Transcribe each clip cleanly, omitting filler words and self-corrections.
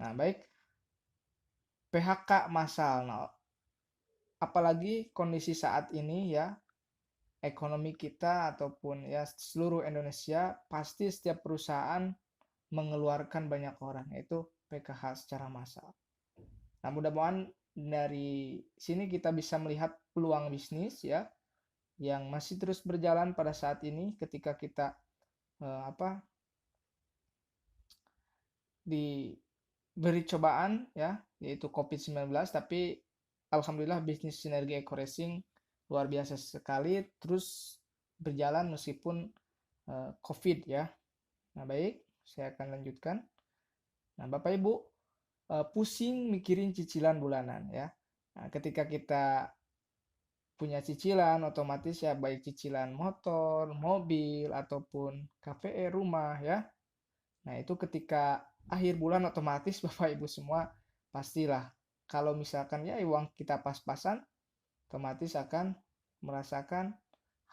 Nah, baik, PHK massal. Nah, apalagi kondisi saat ini ya, ekonomi kita ataupun ya seluruh Indonesia, pasti setiap perusahaan mengeluarkan banyak orang, yaitu PKH secara massal. Nah, mudah-mudahan dari sini kita bisa melihat peluang bisnis ya yang masih terus berjalan pada saat ini ketika kita diberi cobaan ya, yaitu COVID-19, tapi alhamdulillah bisnis Sinergi Eco Racing luar biasa sekali terus berjalan meskipun COVID ya. Nah, baik, saya akan lanjutkan. Nah, Bapak Ibu, pusing mikirin cicilan bulanan ya. Nah, ketika kita punya cicilan, otomatis ya baik cicilan motor, mobil, ataupun KPR rumah ya. Nah, itu ketika akhir bulan otomatis Bapak Ibu semua pastilah kalau misalkan ya uang kita pas-pasan, otomatis akan merasakan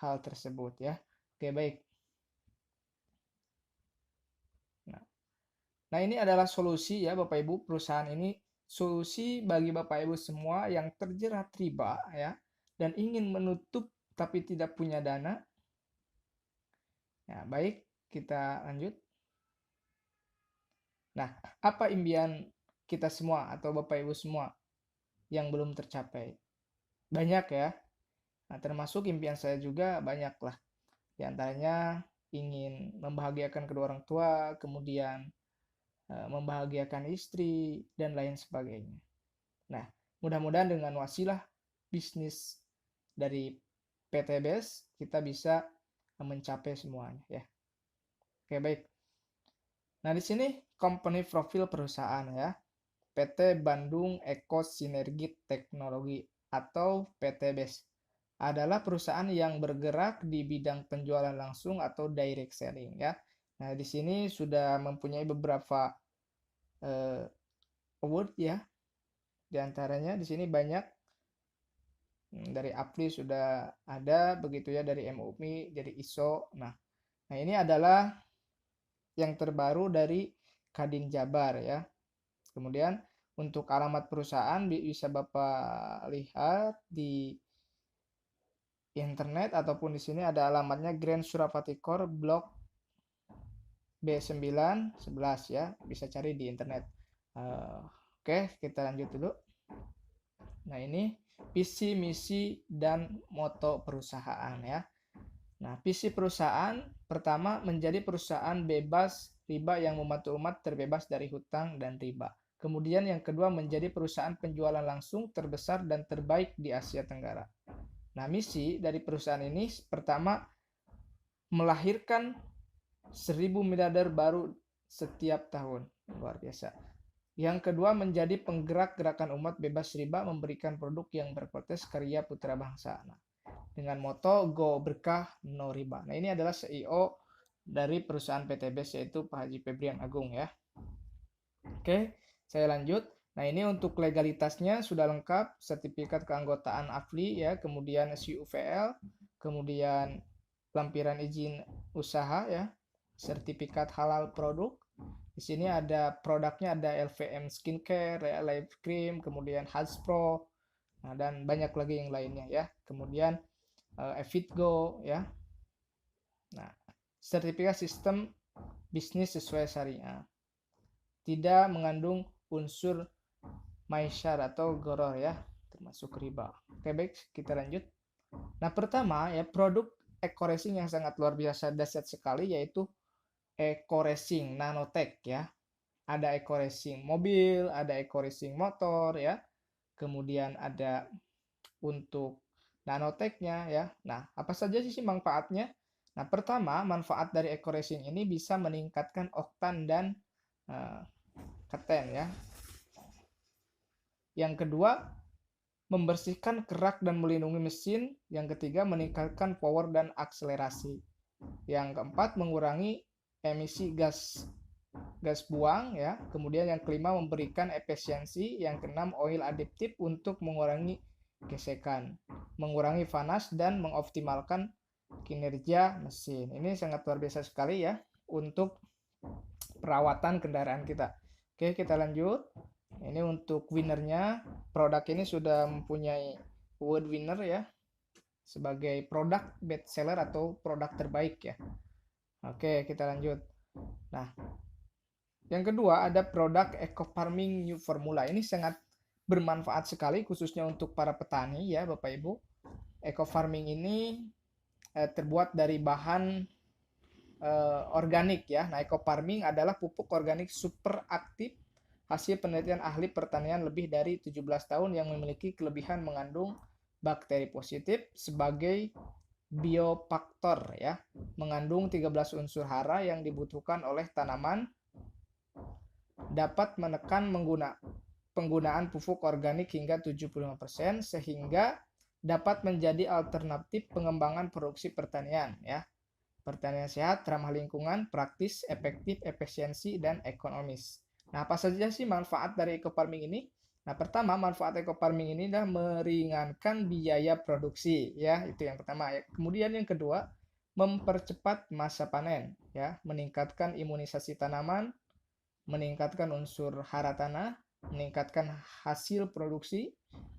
hal tersebut ya. Oke, baik. Nah, nah ini adalah solusi ya Bapak Ibu, perusahaan ini solusi bagi Bapak Ibu semua yang terjerat riba ya dan ingin menutup tapi tidak punya dana. Ya, baik, kita lanjut. Nah, apa impian kita semua atau Bapak Ibu semua yang belum tercapai? Banyak ya. Nah, termasuk impian saya juga banyak lah. Di antaranya ingin membahagiakan kedua orang tua, kemudian membahagiakan istri, dan lain sebagainya. Nah, mudah-mudahan dengan wasilah bisnis dari PT BES kita bisa mencapai semuanya ya. Oke, baik. Nah, di sini company profil perusahaan ya. PT Bandung Eko Sinergi Teknologi atau PT BES adalah perusahaan yang bergerak di bidang penjualan langsung atau direct selling ya. Nah, di sini sudah mempunyai beberapa award ya. Di antaranya di sini banyak dari APRI sudah ada, begitu ya dari MUI, dari ISO. Nah, ini adalah yang terbaru dari Kadin Jabar ya. Kemudian untuk alamat perusahaan bisa Bapak lihat di internet ataupun di sini ada alamatnya Grand Surapati Core Blok B911 ya, bisa cari di internet. Oke, kita lanjut dulu. Nah, ini visi, misi, dan moto perusahaan ya. Nah, visi perusahaan pertama menjadi perusahaan bebas riba yang membantu umat terbebas dari hutang dan riba. Kemudian yang kedua menjadi perusahaan penjualan langsung terbesar dan terbaik di Asia Tenggara. Nah, misi dari perusahaan ini pertama melahirkan 1000 miliarder baru setiap tahun. Luar biasa. Yang kedua menjadi penggerak gerakan umat bebas riba memberikan produk yang berkualitas karya putra bangsa. Nah, dengan moto Go Berkah No Riba. Nah, ini adalah CEO dari perusahaan PTBS yaitu Pak Haji Febrian Agung ya. Oke, saya lanjut. Nah, ini untuk legalitasnya sudah lengkap, sertifikat keanggotaan AFLI ya, kemudian SUVL, kemudian lampiran izin usaha ya, sertifikat halal produk. Di sini ada produknya, ada LVM Skincare, Live Cream, kemudian Hasbro, nah, dan banyak lagi yang lainnya ya. Kemudian Evitgo ya. Nah, sertifikat sistem bisnis sesuai syariah. Tidak mengandung unsur maisyar atau goror ya, termasuk riba. Oke, baik, kita lanjut. Nah, pertama ya produk Eco Racing yang sangat luar biasa dahsyat sekali yaitu Eco Racing Nanotech ya. Ada Eco Racing mobil, ada Eco Racing motor ya. Kemudian ada untuk nanotechnya ya. Nah, apa saja sih manfaatnya? Nah, pertama, manfaat dari Eco Racing ini bisa meningkatkan oktan dan keten ya. Yang kedua, membersihkan kerak dan melindungi mesin. Yang ketiga, meningkatkan power dan akselerasi. Yang keempat, mengurangi emisi gas buang ya. Kemudian yang kelima, memberikan efisiensi. Yang keenam, oil additive untuk mengurangi gesekan, mengurangi panas dan mengoptimalkan kinerja mesin. Ini sangat luar biasa sekali ya untuk perawatan kendaraan kita. Oke, kita lanjut. Ini untuk winnernya, produk ini sudah mempunyai award winner ya, sebagai produk best seller atau produk terbaik ya. Oke, kita lanjut. Nah, yang kedua ada produk Eco Farming New Formula. Ini sangat bermanfaat sekali khususnya untuk para petani ya, Bapak Ibu. Eco Farming ini terbuat dari bahan organik ya. Nah, Eco Farming adalah pupuk organik super aktif hasil penelitian ahli pertanian lebih dari 17 tahun yang memiliki kelebihan mengandung bakteri positif sebagai biofaktor ya, mengandung 13 unsur hara yang dibutuhkan oleh tanaman, dapat menekan penggunaan pupuk organik hingga 75% sehingga dapat menjadi alternatif pengembangan produksi pertanian ya. Pertanian sehat, ramah lingkungan, praktis, efektif, efisiensi, dan ekonomis. Nah, apa saja sih manfaat dari eco farming ini? Nah, pertama, manfaat eco farming ini adalah meringankan biaya produksi, ya, itu yang pertama. Kemudian yang kedua, mempercepat masa panen, ya, meningkatkan imunisasi tanaman, meningkatkan unsur hara tanah, meningkatkan hasil produksi,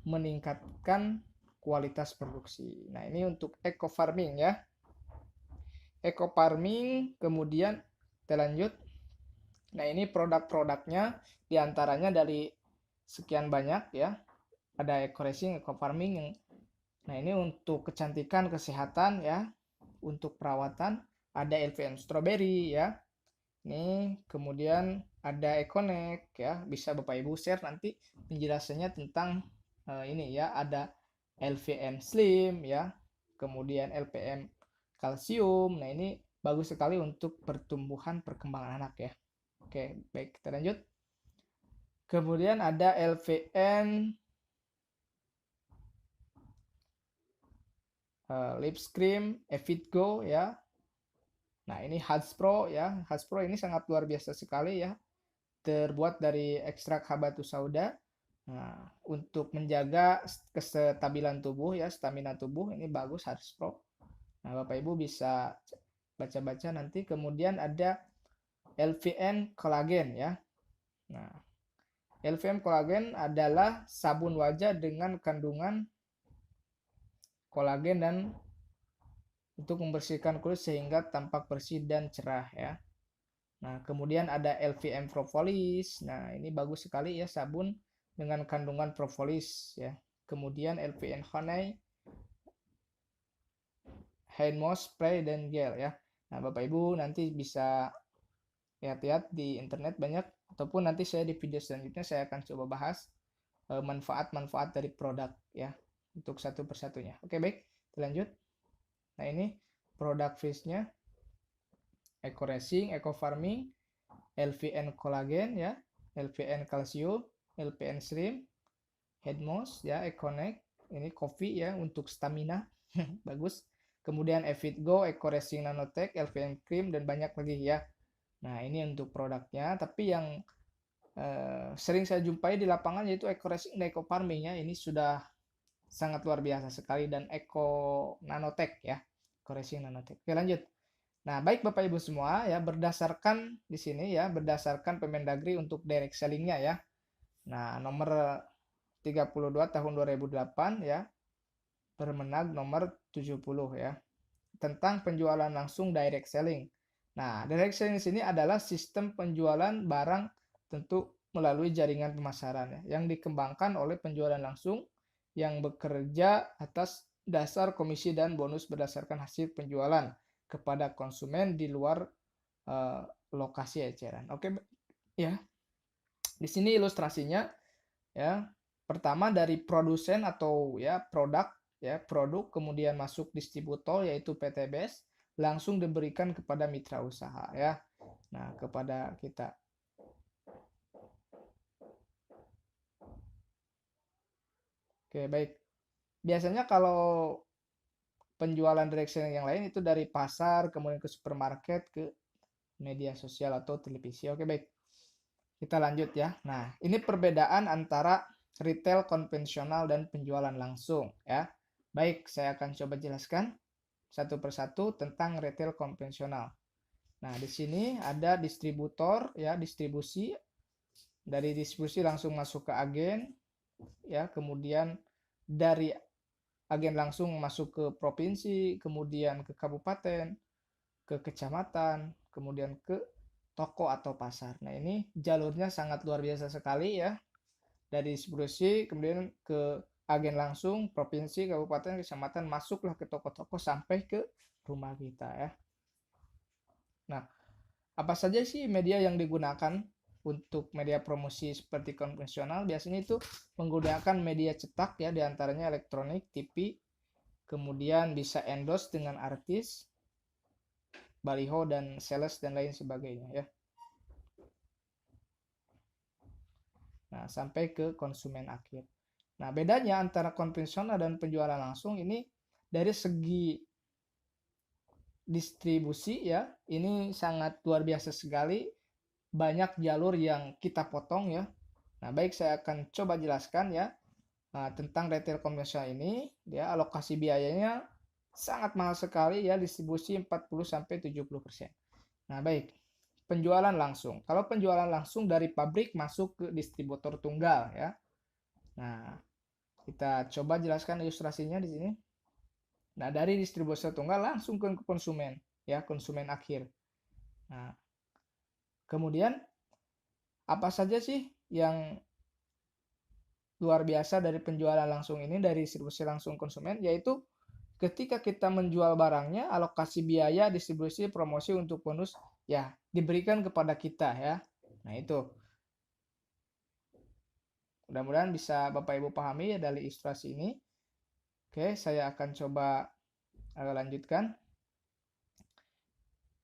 meningkatkan kualitas produksi. Nah, ini untuk eco farming ya. Eco farming, kemudian kita lanjut. Nah, ini produk-produknya diantaranya dari sekian banyak ya. Ada eco racing, eco farming. Nah, ini untuk kecantikan, kesehatan ya. Untuk perawatan ada LVM strawberry ya. Ini kemudian ada Econek ya. Bisa Bapak Ibu share nanti penjelasannya tentang ini ya. Ada LVM slim ya. Kemudian LVM kalsium. Nah, ini bagus sekali untuk pertumbuhan perkembangan anak ya. Oke, baik, kita lanjut. Kemudian ada LVM Lips Cream, Evitgo ya. Nah, ini Hadspro ya. Hadspro ini sangat luar biasa sekali ya. Terbuat dari ekstrak habatus sauda. Nah, untuk menjaga kestabilan tubuh ya, stamina tubuh ini bagus Hadspro. Nah, Bapak Ibu bisa baca-baca nanti. Kemudian ada LVN kolagen ya. Nah, LVM kolagen adalah sabun wajah dengan kandungan kolagen dan untuk membersihkan kulit sehingga tampak bersih dan cerah ya. Nah, kemudian ada LVM propolis. Nah, ini bagus sekali ya, sabun dengan kandungan propolis ya. Kemudian LVM honey, hand wash spray dan gel ya. Nah, Bapak Ibu nanti bisa lihat-lihat di internet banyak, ataupun nanti saya di video selanjutnya saya akan coba bahas manfaat-manfaat dari produk ya untuk satu persatunya. Oke, baik, kita lanjut. Nah, ini produk fish-nya Eco Racing, Eco Farming, LVN Collagen ya, LVN Calcium, LVN Shrimp, Headmos ya, Econek, ini kopi ya untuk stamina. Bagus. Kemudian Evitgo, Eco Racing Nanotech, LVN Cream dan banyak lagi ya. Nah, ini untuk produknya, tapi yang sering saya jumpai di lapangan yaitu Eco Racing dan Eco Farming ya. Ini sudah sangat luar biasa sekali, dan Eco Nanotech ya. Eco Racing Nanotech. Oke, lanjut. Nah, baik Bapak Ibu semua ya, berdasarkan di sini ya, berdasarkan Permendagri untuk direct selling-nya ya. Nah, nomor 32 tahun 2008 ya, Permenag nomor 70 ya, tentang penjualan langsung direct selling. Nah, direct selling di sini adalah sistem penjualan barang tentu melalui jaringan pemasaran ya, yang dikembangkan oleh penjualan langsung yang bekerja atas dasar komisi dan bonus berdasarkan hasil penjualan kepada konsumen di luar lokasi eceran. Oke ya. Di sini ilustrasinya ya. Pertama dari produsen atau ya produk kemudian masuk distributor yaitu PTBS, langsung diberikan kepada mitra usaha ya. Nah, kepada kita. Oke, baik. Biasanya kalau penjualan direct selling yang lain itu dari pasar, kemudian ke supermarket, ke media sosial atau televisi. Oke, baik. Kita lanjut ya. Nah, ini perbedaan antara retail konvensional dan penjualan langsung ya. Baik, saya akan coba jelaskan satu persatu tentang retail konvensional. Nah, di sini ada distributor ya, distribusi Dari distribusi langsung masuk ke agen, ya, kemudian dari agen langsung masuk ke provinsi, kemudian ke kabupaten, ke kecamatan, kemudian ke toko atau pasar. Nah, ini jalurnya sangat luar biasa sekali ya. Dari distribusi kemudian ke agen langsung, provinsi, kabupaten, kecamatan, masuklah ke toko-toko sampai ke rumah kita ya. Nah, apa saja sih media yang digunakan untuk media promosi seperti konvensional? Biasanya itu menggunakan media cetak ya, diantaranya elektronik, TV, kemudian bisa endorse dengan artis, baliho dan sales dan lain sebagainya ya. Nah, sampai ke konsumen akhir. Nah, bedanya antara konvensional dan penjualan langsung ini dari segi distribusi ya, ini sangat luar biasa sekali. Banyak jalur yang kita potong ya. Nah, baik saya akan coba jelaskan ya tentang retail konvensional ini. Ya, alokasi biayanya sangat mahal sekali ya, distribusi 40-70%. Nah, baik. Penjualan langsung. Kalau penjualan langsung dari pabrik masuk ke distributor tunggal ya. Nah, kita coba jelaskan ilustrasinya di sini. Nah, dari distributor tunggal langsung ke konsumen ya, konsumen akhir. Nah, kemudian apa saja sih yang luar biasa dari penjualan langsung ini, dari distribusi langsung konsumen, yaitu ketika kita menjual barangnya, alokasi biaya, distribusi, promosi untuk bonus ya diberikan kepada kita ya. Nah, itu. Mudah-mudahan bisa Bapak Ibu pahami ya dari ilustrasi ini. Oke, saya akan coba lanjutkan.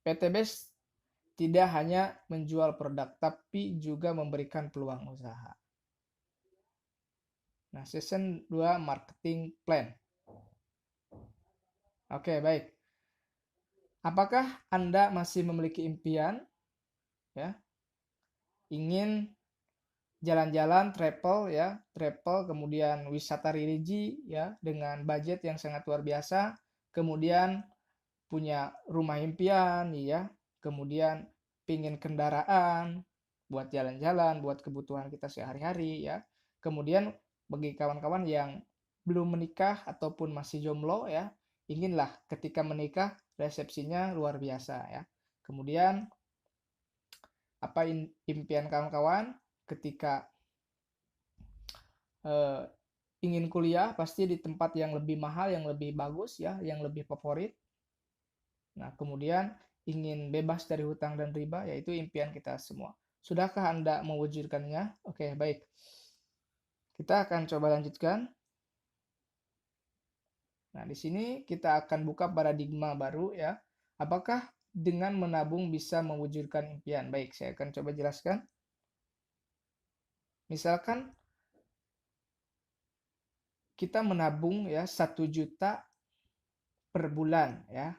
PTBS tidak hanya menjual produk, tapi juga memberikan peluang usaha. Nah, season 2 marketing plan. Oke, baik. Apakah Anda masih memiliki impian ya? Ingin jalan-jalan travel ya, travel kemudian wisata religi ya dengan budget yang sangat luar biasa, kemudian punya rumah impian ya, kemudian pingin kendaraan buat jalan-jalan, buat kebutuhan kita sehari-hari ya. Kemudian bagi kawan-kawan yang belum menikah ataupun masih jomblo ya, inginlah ketika menikah resepsinya luar biasa ya. Kemudian apa impian kawan-kawan ketika ingin kuliah pasti di tempat yang lebih mahal, yang lebih bagus ya, yang lebih favorit. Nah, kemudian ingin bebas dari hutang dan riba, yaitu impian kita semua. Sudahkah Anda mewujudkannya? Oke, baik. Kita akan coba lanjutkan. Nah, di sini kita akan buka paradigma baru ya. Apakah dengan menabung bisa mewujudkan impian? Baik, saya akan coba jelaskan. Misalkan kita menabung ya 1 juta per bulan ya.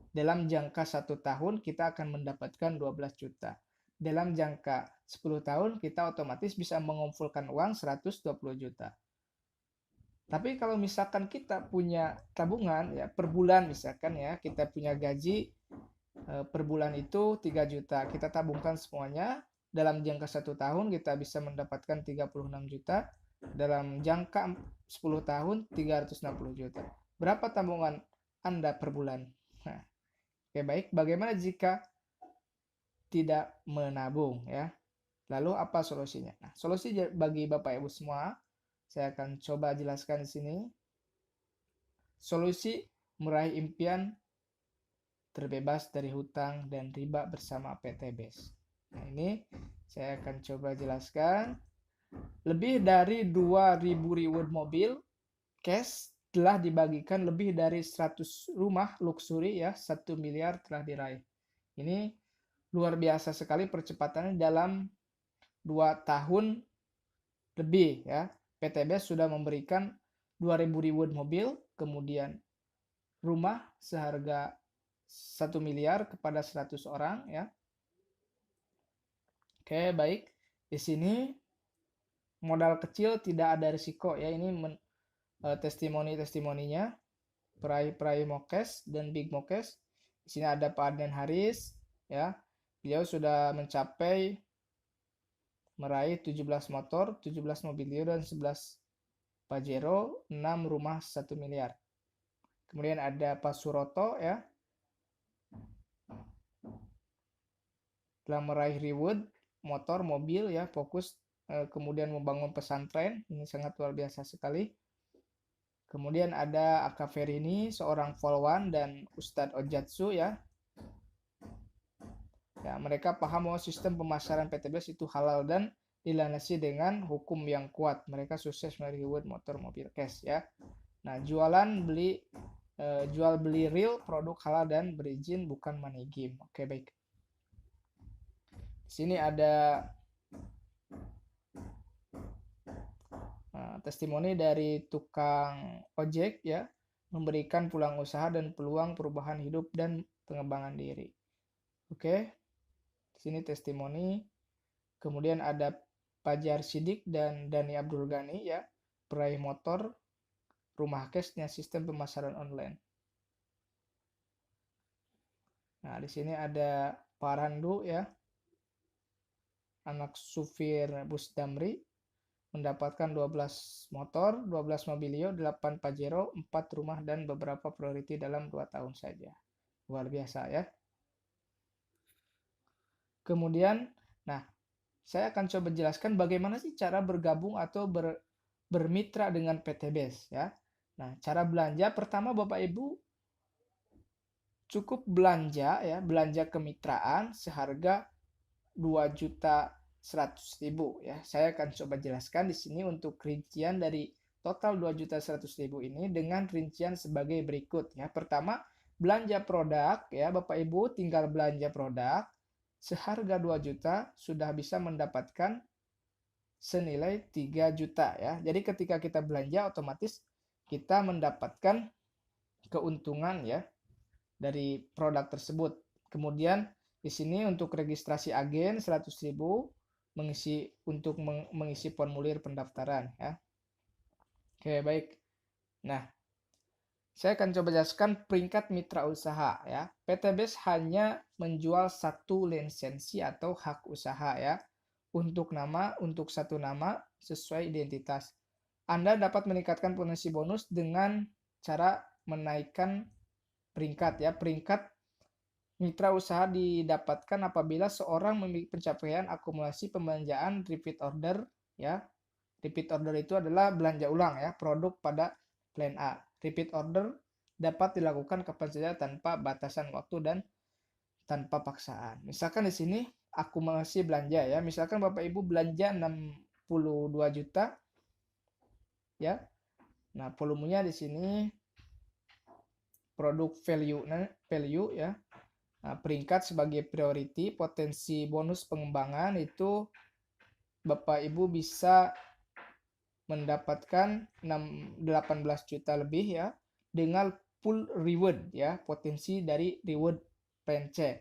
Dalam jangka 1 tahun kita akan mendapatkan 12 juta. Dalam jangka 10 tahun kita otomatis bisa mengumpulkan uang 120 juta. Tapi kalau misalkan kita punya tabungan ya per bulan misalkan ya, kita punya gaji per bulan itu 3 juta. Kita tabungkan semuanya, dalam jangka 1 tahun kita bisa mendapatkan 36 juta. Dalam jangka 10 tahun 360 juta. Berapa tabungan Anda per bulan? Nah, oke, baik. Bagaimana jika tidak menabung ya? Lalu apa solusinya? Nah, solusi bagi Bapak Ibu semua, saya akan coba jelaskan di sini. Solusi meraih impian terbebas dari hutang dan riba bersama PTBS. Nah, ini saya akan coba jelaskan. Lebih dari 2.000 reward mobil cash telah dibagikan, lebih dari 100 rumah luxury ya, 1 miliar telah diraih. Ini luar biasa sekali percepatannya. Dalam 2 tahun lebih ya, PTBS sudah memberikan 2.000 reward mobil, kemudian rumah seharga 1 miliar kepada 100 orang ya. Oke, baik. Di sini modal kecil tidak ada risiko ya. Ini testimoni-testimoninya peraih Mokes dan Big Mokes. Di sini ada Pak Adnan Haris ya. Beliau sudah mencapai meraih 17 motor, 17 mobilio, dan 11 Pajero, 6 rumah 1 miliar. Kemudian ada Pak Suroto ya, telah meraih reward motor, mobil ya, fokus kemudian membangun pesantren, ini sangat luar biasa sekali. Kemudian ada Aka Ferini, seorang polwan, dan Ustadz Ojatsu ya. Ya, mereka paham bahwa sistem pemasaran PTBS itu halal dan dilandasi dengan hukum yang kuat. Mereka sukses meraih reward motor, mobil cash ya. Nah, jual beli real, produk halal dan berizin, bukan money game. Oke, baik. Di sini ada testimoni dari tukang ojek ya, memberikan pulang usaha dan peluang perubahan hidup dan pengembangan diri. Oke. Di sini testimoni. Kemudian ada Pajar Sidik dan Dani Abdul Ghani ya, peraih motor, rumah cashnya sistem pemasaran online. Nah, di sini ada Parandu ya, anak supir bus Damri, mendapatkan 12 motor, 12 mobilio, 8 Pajero, 4 rumah, dan beberapa priority dalam 2 tahun saja. Luar biasa ya. Kemudian, nah, saya akan coba jelaskan bagaimana sih cara bergabung atau bermitra dengan PTBS ya. Nah, cara belanja pertama Bapak Ibu cukup belanja ya, belanja kemitraan seharga 2.100.000 ya. Saya akan coba jelaskan di sini untuk rincian dari total 2.100.000 ini dengan rincian sebagai berikut ya. Pertama, belanja produk ya, Bapak Ibu tinggal belanja produk seharga 2 juta sudah bisa mendapatkan senilai 3 juta ya. Jadi ketika kita belanja otomatis kita mendapatkan keuntungan ya dari produk tersebut. Kemudian di sini untuk registrasi agen 100.000 mengisi formulir pendaftaran ya. Oke, baik. Nah, saya akan coba jelaskan peringkat mitra usaha ya. PTBS hanya menjual satu lisensi atau hak usaha ya. Untuk satu nama sesuai identitas. Anda dapat meningkatkan potensi bonus dengan cara menaikkan peringkat ya. Peringkat mitra usaha didapatkan apabila seorang memiliki pencapaian akumulasi pembelanjaan repeat order ya. Repeat order itu adalah belanja ulang ya, produk pada plan A. Repeat order dapat dilakukan kapan saja tanpa batasan waktu dan tanpa paksaan. Misalkan di sini akumulasi belanja ya. Misalkan Bapak Ibu belanja 62 juta ya. Nah, volumenya di sini produk value ya. Nah, peringkat sebagai priority, potensi bonus pengembangan itu Bapak Ibu bisa mendapatkan 18 juta lebih ya dengan full reward ya, potensi dari reward plan C.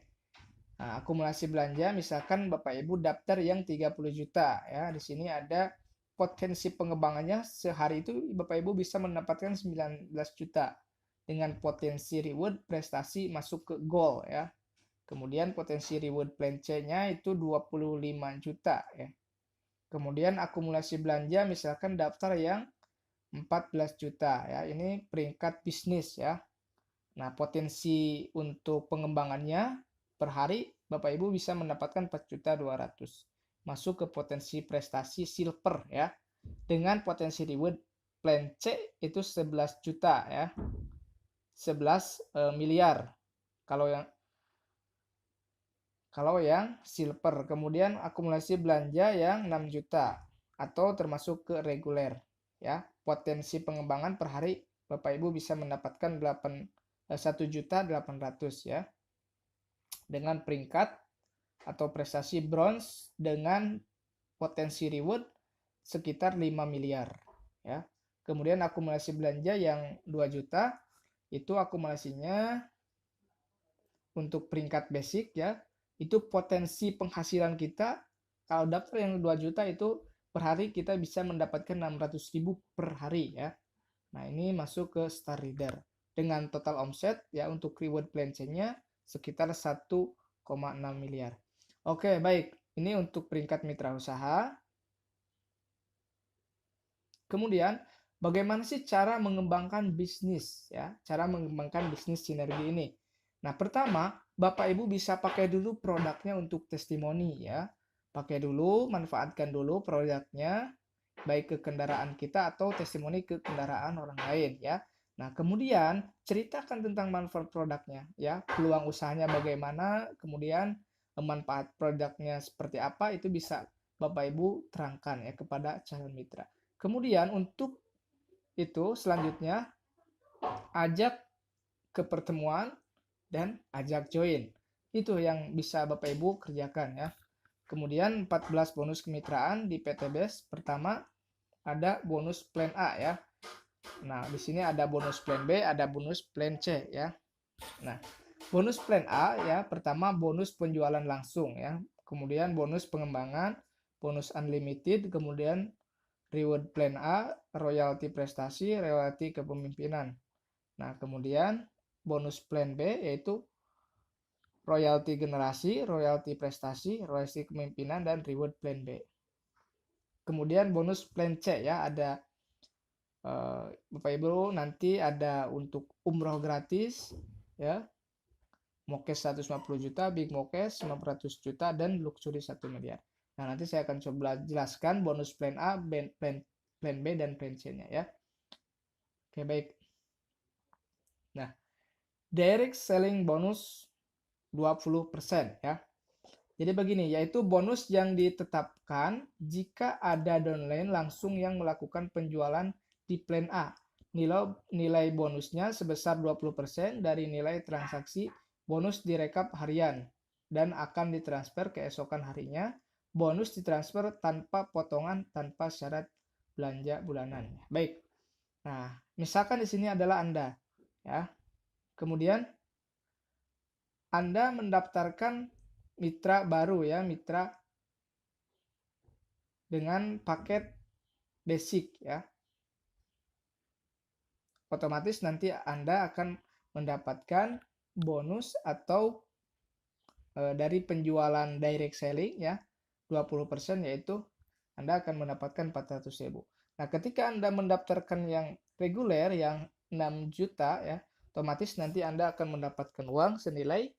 Nah, akumulasi belanja misalkan Bapak Ibu daftar yang 30 juta ya. Di sini ada potensi pengembangannya sehari itu Bapak Ibu bisa mendapatkan 19 juta dengan potensi reward prestasi masuk ke goal ya. Kemudian potensi reward plan C-nya itu 25 juta ya. Kemudian akumulasi belanja misalkan daftar yang 14 juta ya. Ini peringkat bisnis ya. Nah, potensi untuk pengembangannya per hari Bapak Ibu bisa mendapatkan 4.200.000. Masuk ke potensi prestasi silver ya. Dengan potensi reward plan C itu 11 juta ya. 11 miliar. Kalau yang silver, kemudian akumulasi belanja yang 6 juta atau termasuk ke reguler ya. Potensi pengembangan per hari Bapak Ibu bisa mendapatkan 1.800.000 ya. Dengan peringkat atau prestasi bronze dengan potensi reward sekitar 5 miliar ya. Kemudian akumulasi belanja yang 2 juta itu akumulasinya untuk peringkat basic ya. Itu potensi penghasilan kita kalau daftar yang 2 juta itu per hari kita bisa mendapatkan 600.000 per hari ya. Nah, ini masuk ke Star Reader dengan total omset ya untuk reward plan C-nya sekitar 1,6 miliar. Oke, baik. Ini untuk peringkat mitra usaha. Kemudian, bagaimana sih cara mengembangkan bisnis ya? Cara mengembangkan bisnis sinergi ini. Nah, pertama, Bapak Ibu bisa pakai dulu produknya untuk testimoni ya. Pakai dulu, manfaatkan dulu produknya baik ke kendaraan kita atau testimoni ke kendaraan orang lain ya. Nah, kemudian ceritakan tentang manfaat produknya ya, peluang usahanya bagaimana, kemudian manfaat produknya seperti apa itu bisa Bapak Ibu terangkan ya kepada calon mitra. Kemudian untuk itu selanjutnya ajak ke pertemuan dan ajak join. Itu yang bisa Bapak Ibu kerjakan ya. Kemudian 14 bonus kemitraan di PT BES. Pertama ada bonus plan A ya. Nah, di sini ada bonus plan B, ada bonus plan C ya. Nah, bonus plan A ya, pertama bonus penjualan langsung ya. Kemudian bonus pengembangan, bonus unlimited, kemudian reward plan A, royalti prestasi, royalti kepemimpinan. Nah, kemudian bonus plan B yaitu royalti generasi, royalti prestasi, royalti kepemimpinan, dan reward plan B. Kemudian bonus plan C ya, ada Bapak Ibu nanti ada untuk umroh gratis ya, Mokes 150 juta, Big Mokes 500 juta, dan Luxury 1 miliar. Nah, nanti saya akan coba jelaskan bonus plan A, plan B, dan plan C-nya ya. Oke, baik. Nah, direct selling bonus 20% ya. Jadi begini, yaitu bonus yang ditetapkan jika ada downline langsung yang melakukan penjualan di plan A. Nilai bonusnya sebesar 20% dari nilai transaksi bonus direkap harian dan akan ditransfer keesokan harinya. Bonus ditransfer tanpa potongan, tanpa syarat belanja bulanan. Baik. Nah, misalkan di sini adalah Anda ya. Kemudian Anda mendaftarkan mitra baru ya, mitra dengan paket basic ya. Otomatis nanti Anda akan mendapatkan bonus atau dari penjualan direct selling ya 20%, yaitu Anda akan mendapatkan 400.000. Nah, ketika Anda mendaftarkan yang reguler yang 6 juta ya, otomatis nanti Anda akan mendapatkan uang senilai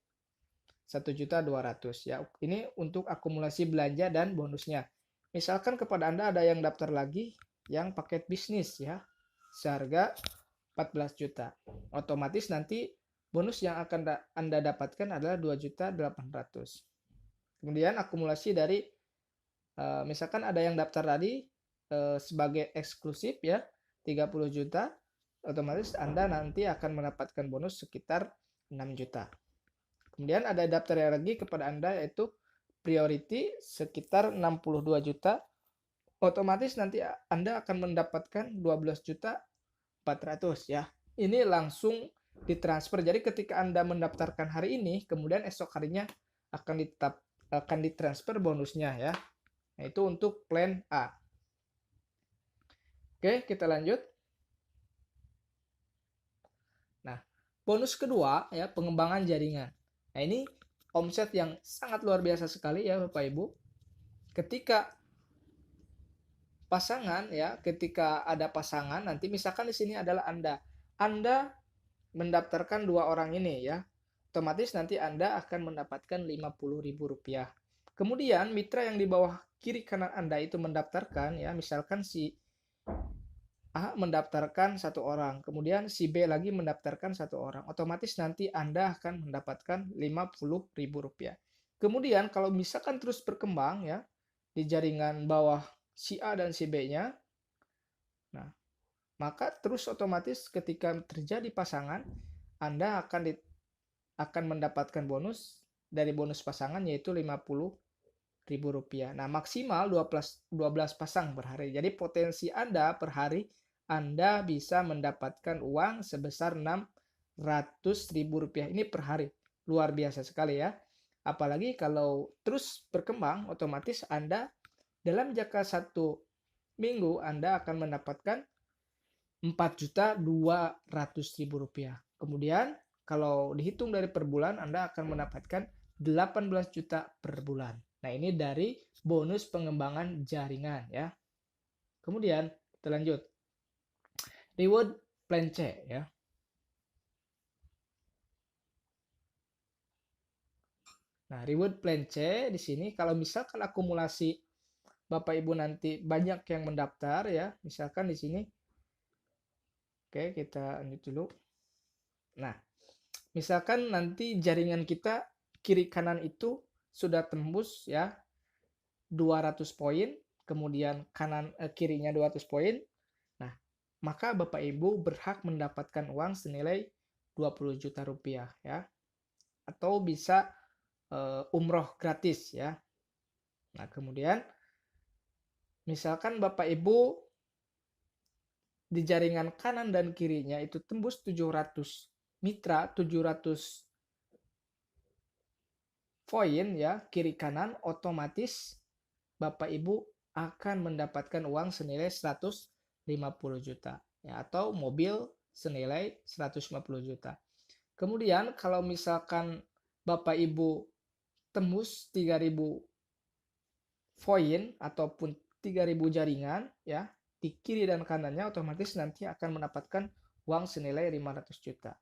1.200.000 ya. Ini untuk akumulasi belanja dan bonusnya. Misalkan kepada Anda ada yang daftar lagi yang paket bisnis ya, seharga 14 juta. Otomatis nanti bonus yang akan Anda dapatkan adalah 2.800.000. Kemudian akumulasi dari misalkan ada yang daftar tadi sebagai eksklusif ya 30 juta, otomatis Anda nanti akan mendapatkan bonus sekitar 6 juta. Kemudian ada daftar yang lagi kepada Anda yaitu priority sekitar 62 juta. Otomatis nanti Anda akan mendapatkan 12 juta 400 ya. Ini langsung ditransfer. Jadi ketika Anda mendaftarkan hari ini, kemudian esok harinya akan ditransfer bonusnya ya. Nah, itu untuk plan A. Oke, kita lanjut. Nah, bonus kedua ya, pengembangan jaringan. Nah, ini omset yang sangat luar biasa sekali ya Bapak Ibu. Ketika pasangan ya, ketika ada pasangan nanti misalkan di sini adalah Anda mendaftarkan 2 orang ini ya. Otomatis nanti Anda akan mendapatkan Rp50.000. Kemudian mitra yang di bawah kiri kanan Anda itu mendaftarkan ya, misalkan si A mendaftarkan 1 orang, kemudian si B lagi mendaftarkan 1 orang. Otomatis nanti Anda akan mendapatkan Rp50.000. Kemudian kalau misalkan terus berkembang ya di jaringan bawah si A dan si B-nya, nah, maka terus otomatis ketika terjadi pasangan, Anda akan mendapatkan bonus dari bonus pasangan yaitu Rp50.000. Nah, maksimal 12 pasang per hari. Jadi potensi Anda per hari Anda bisa mendapatkan uang sebesar Rp600.000 ini per hari. Luar biasa sekali ya. Apalagi kalau terus berkembang, otomatis Anda dalam jangka 1 minggu Anda akan mendapatkan Rp4.200.000. Kemudian kalau dihitung dari per bulan, Anda akan mendapatkan 18 juta per bulan. Nah, ini dari bonus pengembangan jaringan ya. Kemudian kita lanjut. Reward plan C ya. Nah, reward plan C di sini kalau misalkan akumulasi Bapak Ibu nanti banyak yang mendaftar ya, misalkan di sini. Oke, kita lanjut dulu. Nah, misalkan nanti jaringan kita kiri kanan itu sudah tembus ya 200 poin, kemudian kirinya 200 poin. Nah, maka Bapak Ibu berhak mendapatkan uang senilai 20 juta rupiah ya. Atau bisa umroh gratis ya. Nah, kemudian misalkan Bapak Ibu di jaringan kanan dan kirinya itu tembus 700 mitra, 700 poin ya, kiri kanan, otomatis Bapak Ibu akan mendapatkan uang senilai 150 juta ya, atau mobil senilai 150 juta. Kemudian kalau misalkan Bapak Ibu tembus 3000 poin ataupun 3000 jaringan ya, di kiri dan kanannya otomatis nanti akan mendapatkan uang senilai 500 juta.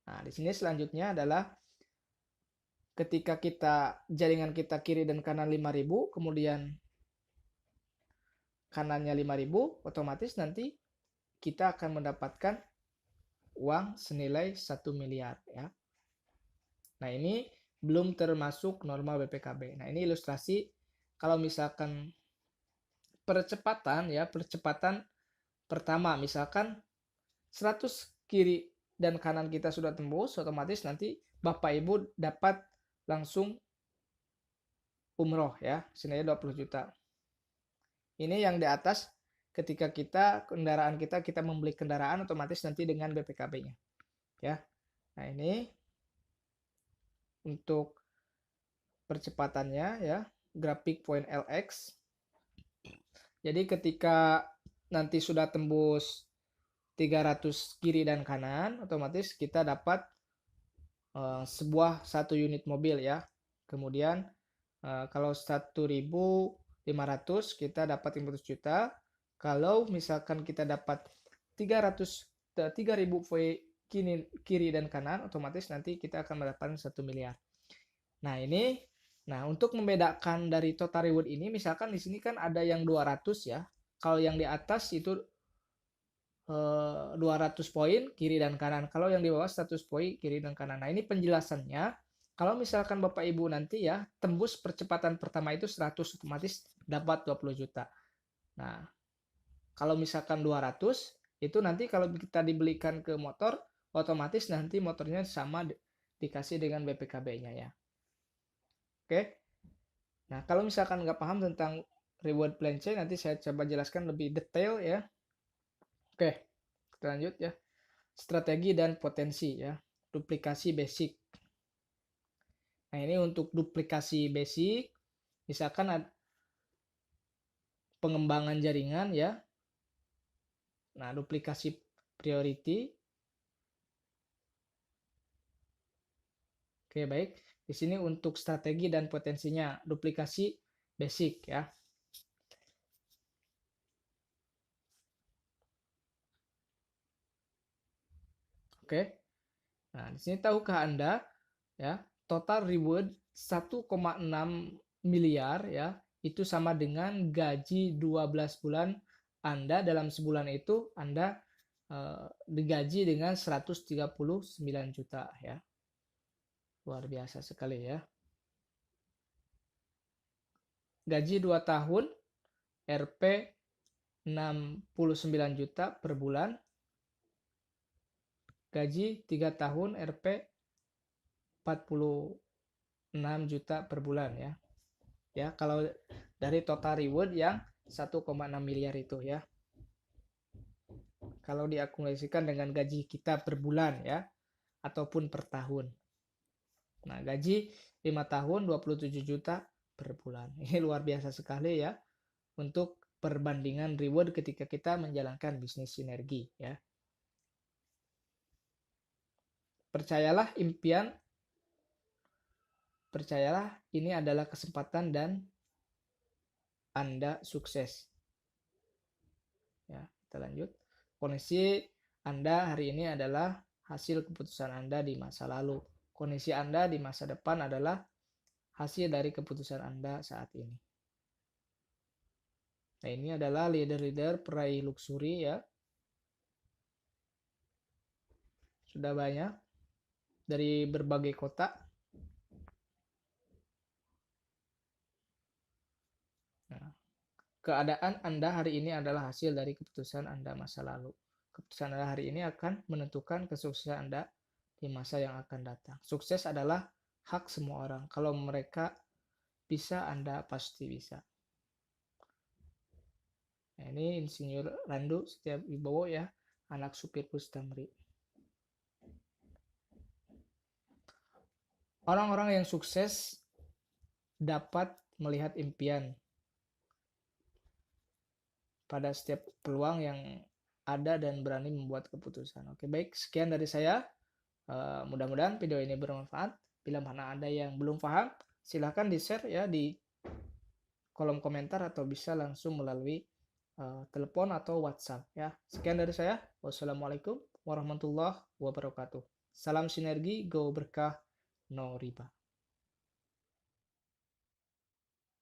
Nah, di sini selanjutnya adalah ketika jaringan kita kiri dan kanan 5000, kemudian kanannya 5000, otomatis nanti kita akan mendapatkan uang senilai 1 miliar ya. Nah, ini belum termasuk normal BPKB. Nah, ini ilustrasi kalau misalkan percepatan pertama misalkan 100 kiri dan kanan kita sudah tembus, otomatis nanti Bapak Ibu dapat langsung umroh ya, senilai 20 juta. Ini yang di atas ketika kendaraan kita membeli kendaraan otomatis nanti dengan BPKB-nya. Ya. Nah, ini untuk percepatannya ya, grafik point LX. Jadi ketika nanti sudah tembus 300 kiri dan kanan, otomatis kita dapat satu unit mobil ya. Kemudian kalau 1.500 kita dapat 500 juta. Kalau misalkan kita dapat 3.000 kiri dan kanan, otomatis nanti kita akan mendapatkan 1 miliar. Nah, untuk membedakan dari total reward ini, misalkan di sini kan ada yang 200 ya. Kalau yang di atas itu 200 poin kiri dan kanan. Kalau yang di bawah 100 poin kiri dan kanan. Nah, ini penjelasannya. Kalau misalkan Bapak Ibu nanti ya tembus percepatan pertama itu 100, otomatis dapat 20 juta. Nah, kalau misalkan 200 itu nanti kalau kita dibelikan ke motor, otomatis nanti motornya sama dikasih dengan BPKB-nya ya. Oke. Nah, kalau misalkan nggak paham tentang reward plan C, nanti saya coba jelaskan lebih detail ya. Oke, kita lanjut ya. Strategi dan potensi ya. Duplikasi basic. Nah, ini untuk duplikasi basic, misalkan ada pengembangan jaringan ya. Nah, duplikasi priority. Oke, baik. Di sini untuk strategi dan potensinya, duplikasi basic ya. Oke. Nah, di sini tahukah Anda ya, total reward 1,6 miliar ya, itu sama dengan gaji 12 bulan Anda. Dalam sebulan itu Anda digaji dengan 139 juta ya. Luar biasa sekali ya. Gaji 2 tahun Rp 69 juta per bulan. Gaji 3 tahun Rp 46 juta per bulan ya. Ya, kalau dari total reward yang 1,6 miliar itu ya. Kalau diakumulasikan dengan gaji kita per bulan ya, ataupun per tahun. Nah, gaji 5 tahun 27 juta per bulan. Ini luar biasa sekali ya untuk perbandingan reward ketika kita menjalankan bisnis sinergi ya. Percayalah impian percayalah ini adalah kesempatan dan Anda sukses. Ya, kita lanjut. Kondisi Anda hari ini adalah hasil keputusan Anda di masa lalu. Kondisi Anda di masa depan adalah hasil dari keputusan Anda saat ini. Nah, ini adalah leader-leader peraih luxury ya. Sudah banyak dari berbagai kota. Nah, keadaan Anda hari ini adalah hasil dari keputusan Anda masa lalu. Keputusan Anda hari ini akan menentukan kesuksesan Anda di masa yang akan datang. Sukses adalah hak semua orang. Kalau mereka bisa, Anda pasti bisa. Nah, ini Insinyur Randu Setia Wibowo ya, anak supir bus Damri. Orang-orang yang sukses dapat melihat impian pada setiap peluang yang ada dan berani membuat keputusan. Oke, baik. Sekian dari saya. Mudah-mudahan video ini bermanfaat. Bila mana ada yang belum paham, silahkan di-share ya di kolom komentar atau bisa langsung melalui telepon atau WhatsApp ya. Sekian dari saya. Wassalamualaikum warahmatullahi wabarakatuh. Salam sinergi, go berkah, no riba.